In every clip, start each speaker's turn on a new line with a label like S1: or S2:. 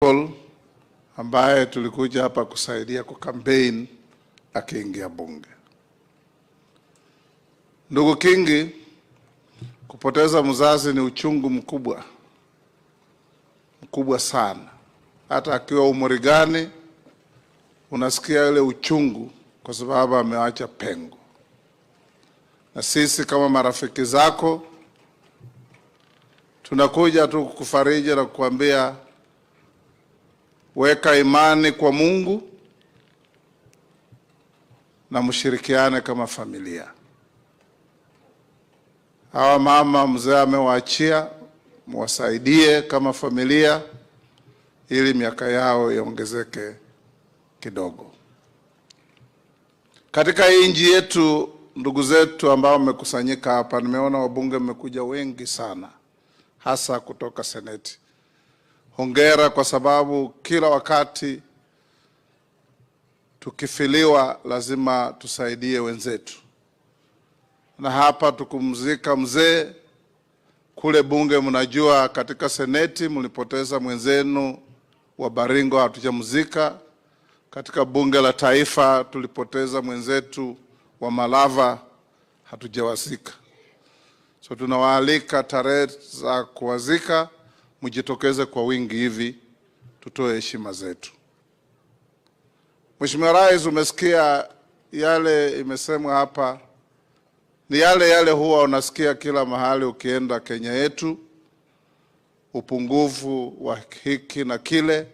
S1: Paul ambaye tulikuja hapa kusaidia kwa campaign akiingia bunge. Ndugu Kingi, kupoteza mzazi ni uchungu mkubwa sana. Hata akiwa umri gani unasikia ile uchungu kwa sababu ameacha pengo. Na sisi kama marafiki zako tunakuja tu kukufariji na kukuambia weka imani kwa Mungu na mshirikiane kama familia. Hawa mama mzee amewaachia, mwasaidie kama familia ili miaka yao iongezeke kidogo. Katika hii nchi yetu, ndugu zetu ambao wamekusanyika hapa, nimeona wabunge mmekuja wengi sana, hasa kutoka Seneti. Hongera kwa sababu kila wakati tukifiliwa lazima tusaidie wenzetu. Na hapa tukumzika mzee, kule bunge mnajua katika Seneti mlipoteza mwenzenu wa Baringo, hatujamzika. Katika bunge la taifa tulipoteza mwenzetu wa Malava, hatujawazika. So tunawaalika tarehe za kuwazika mjitokeze kwa wingi hivi tutoe heshima zetu. Mheshimiwa Rais, umesikia yale imesemwa hapa, ni yale huwa unasikia kila mahali ukienda Kenya yetu, upungufu wa hiki na kile,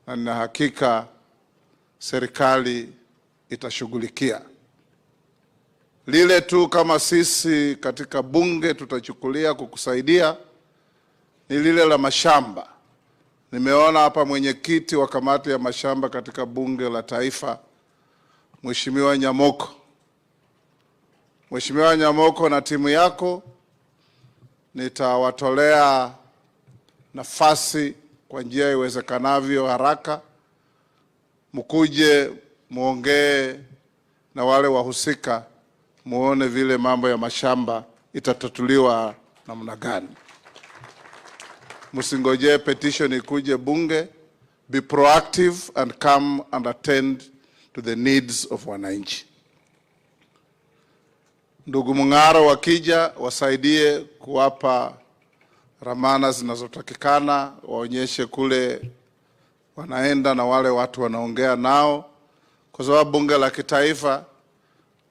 S1: na nina hakika serikali itashughulikia. Lile tu kama sisi katika bunge tutachukulia kukusaidia ni lile la mashamba. Nimeona hapa mwenyekiti wa kamati ya mashamba katika bunge la taifa, Mheshimiwa Nyamoko. Mheshimiwa Nyamoko na timu yako, nitawatolea nafasi kwa njia iwezekanavyo haraka, mkuje muongee na wale wahusika, muone vile mambo ya mashamba itatatuliwa namna gani. Msingoje petition ikuje bunge. Be proactive and come and attend to the needs of wananchi. Ndugu Mung'aro wakija wasaidie kuwapa ramana zinazotakikana, waonyeshe kule wanaenda na wale watu wanaongea nao, kwa sababu bunge la kitaifa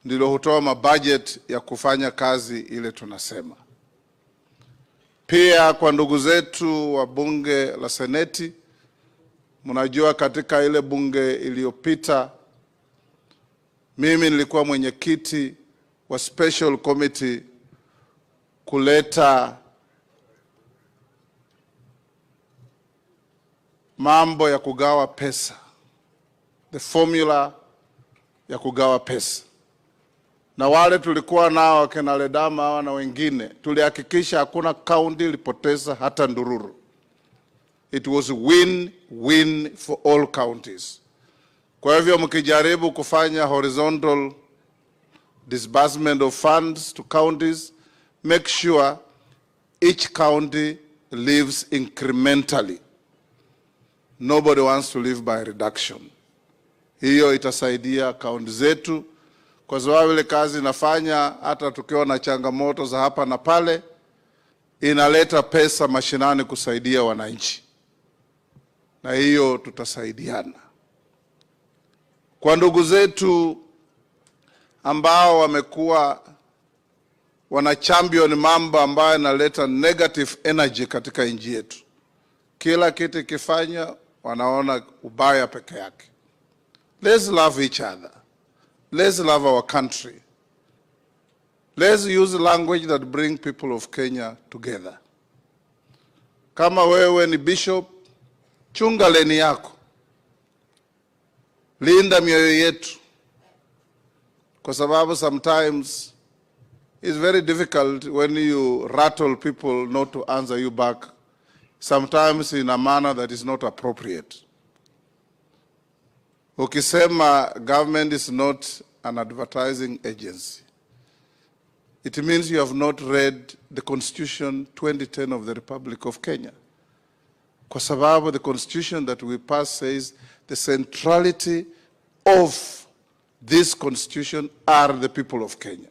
S1: ndilo hutoa mabudget ya kufanya kazi ile tunasema. Pia kwa ndugu zetu wa bunge la Seneti, mnajua katika ile bunge iliyopita mimi nilikuwa mwenyekiti wa special committee kuleta mambo ya kugawa pesa, the formula ya kugawa pesa. Na wale tulikuwa nao kina Ledama hawa na wengine, tulihakikisha hakuna county ilipoteza hata ndururu. It was win-win for all counties. Kwa hivyo mkijaribu kufanya horizontal disbursement of funds to counties, make sure each county lives incrementally. Nobody wants to live by reduction. Hiyo itasaidia county zetu, kwa sababu ile kazi inafanya hata tukiwa na changamoto za hapa na pale, inaleta pesa mashinani kusaidia wananchi. Na hiyo tutasaidiana. Kwa ndugu zetu ambao wamekuwa wana champion mambo ambayo inaleta negative energy katika nchi yetu, kila kitu kifanya wanaona ubaya peke yake. Let's love each other. Let's love our country. Let's use language that bring people of Kenya together. Kama wewe ni bishop, chunga leni yako. Linda mioyo yetu. Kwa sababu sometimes it's very difficult when you rattle people not to answer you back, sometimes in a manner that is not appropriate. Ukisema government is not an advertising agency, it means you have not read the Constitution 2010 of the Republic of Kenya. kwa sababu the constitution that we pass says the centrality of this constitution are the people of Kenya.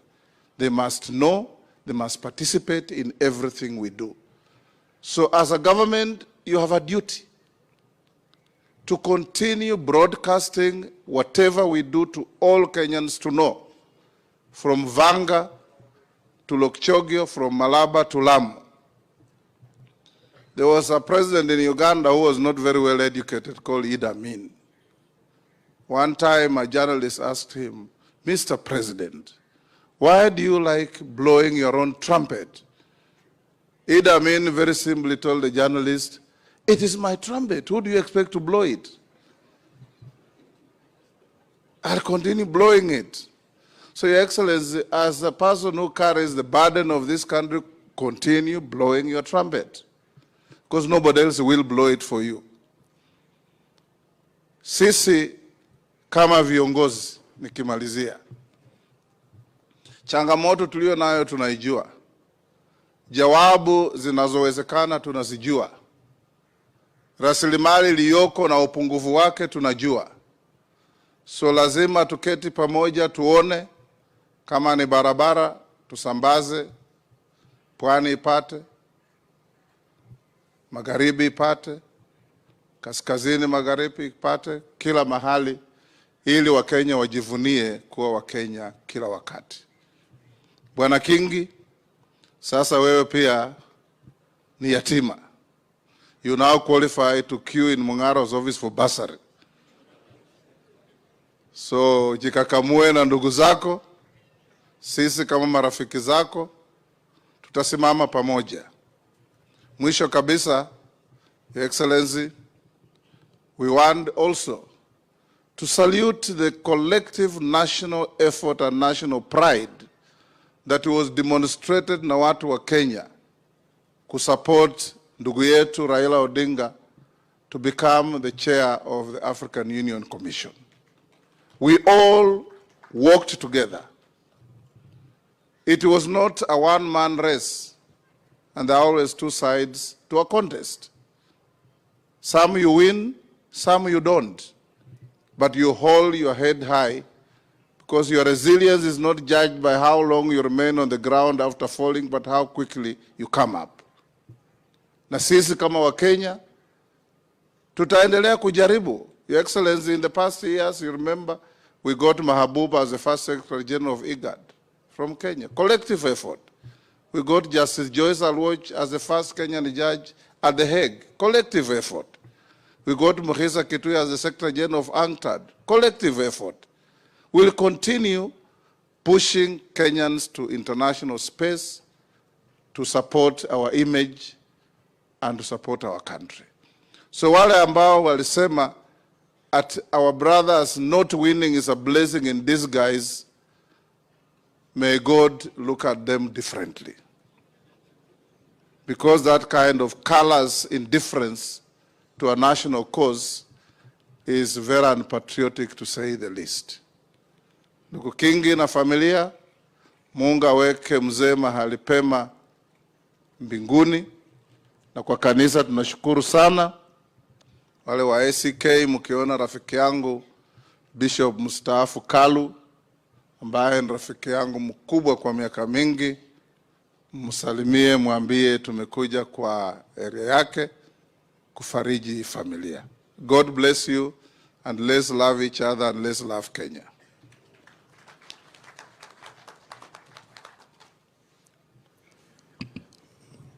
S1: They must know, they must participate in everything we do. So as a government, you have a duty to continue broadcasting whatever we do to all Kenyans to know, from Vanga to Lokchogio, from Malaba to Lamu. There was a president in Uganda who was not very well educated called Idi Amin. One time a journalist asked him, "Mr. President, why do you like blowing your own trumpet?" Idi Amin very simply told the journalist, "It is my trumpet. Who do you expect to blow it? I'll continue blowing it." So, Your Excellency, as a person who carries the burden of this country, continue blowing your trumpet, because nobody else will blow it for you. Sisi kama viongozi, nikimalizia, changamoto tulio nayo tunaijua, jawabu zinazowezekana tunazijua, rasilimali iliyoko na upungufu wake tunajua. So lazima tuketi pamoja tuone, kama ni barabara tusambaze, pwani ipate, magharibi ipate, kaskazini magharibi ipate, kila mahali, ili Wakenya wajivunie kuwa Wakenya kila wakati. Bwana Kingi, sasa wewe pia ni yatima. You now qualify to queue in Mungaro's office for bursary. So jikakamue na ndugu zako, sisi kama marafiki zako tutasimama pamoja. Mwisho kabisa, Your Excellency, we want also to salute the collective national effort and national pride that was demonstrated na watu wa Kenya kusupport ndugu yetu Raila Odinga to become the chair of the African Union Commission. We all worked together. It was not a one-man race, and there are always two sides to a contest. Some you win, some you don't. But you hold your head high, because your resilience is not judged by how long you remain on the ground after falling, but how quickly you come up. Na sisi kama Wakenya tutaendelea kujaribu. Your Excellency, in the past years, you remember, we got Mahabuba as the first Secretary General of IGAD from Kenya. Collective effort. We got Justice Joyce Alwoch as the first Kenyan judge at The Hague. Collective effort. We got Mukhisa Kitui as the Secretary General of UNCTAD. Collective effort. We'll continue pushing Kenyans to international space to support our image and to support our country. So wale ambao walisema at our brothers not winning is a blessing in disguise, may God look at them differently. Because that kind of colors indifference to a national cause is very unpatriotic, to say the least. Ndugu Kingi na familia, Mungu aweke mzee mahali pema mbinguni. Na kwa kanisa tunashukuru sana. Wale wa ACK, mkiona rafiki yangu Bishop mstaafu Kalu, ambaye ni rafiki yangu mkubwa kwa miaka mingi, msalimie, mwambie tumekuja kwa area yake kufariji familia. God bless you, and let's love each other and let's love Kenya.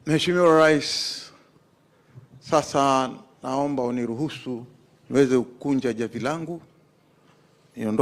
S2: Mheshimiwa Rais, sasa naomba uniruhusu niweze kukunja javi langu niondoke.